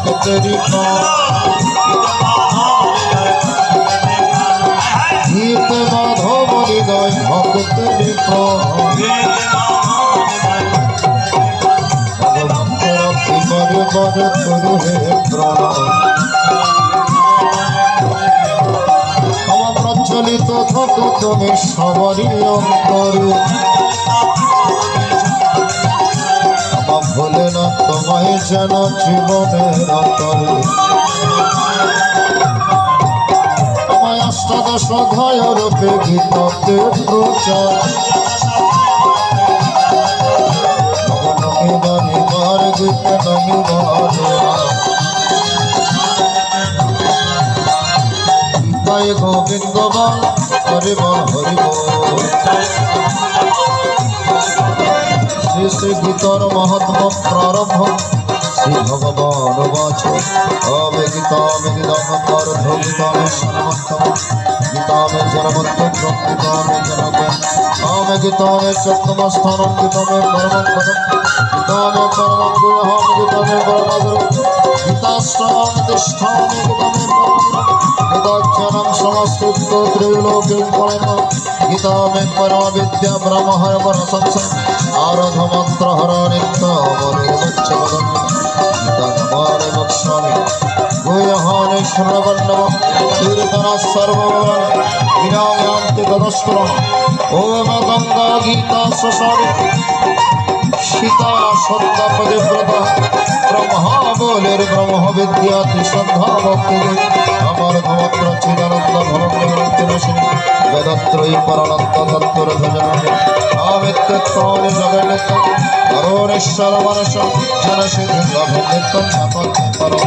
ভক্তেরি গীত মাধব হৃদয় ভক্তেরি ভগবন্তর গুরু হে প্রণয় আমার প্রচলিত থাকো তুমি সবারই অন্তরে আমার ভুলে না তোমায় যেন জীবনের অন্তরে আমায় অষ্টাদশ অধ্যায় রূপে গীততে প্রচার গীত নমি গীতায় গোবিন্দ বল হরি বল হরি বল শ্রী শ্রী গীতর মহাত্ম প্রারম্ভ শ্রী ভগবান বাচ অবে গীতামে গীতামে গীতামে সর্বত্তম গীতামে জনমত্তম গীতামে জনগণ आमे गीतामे सप्तम स्थानं गीतामे परमं पदं गीतामे परमं गुणं गीतामे परमं गीताश्रमं तिष्ठामि गीतामे परमं गीताक्षरं समस्तुत्तो त्रिलोके परमं गीतामे परमविद्या ब्रह्महर संसं आराध मंत्र हर नित्य अमरेवच्चवदं गीतामारे वक्ष्यामि गुह्यहाने श्रवणं कीर्तन सर्वं विनायान्ति गदस्करम् ओम गंगा गीता ससारी सीता सत्ता पतिव्रता ब्रह्मा बोले ब्रह्म विद्या श्रद्धा भक्ति अमर धमत्र चिदानंद भवग्रहणिनी वेदत्रयी परनंद तत्पर भजन आमित्यत्वानि जगन्नित्य करुणेश्वर मनस जनसिद्धि लभन्नित्यं सपत्ति परम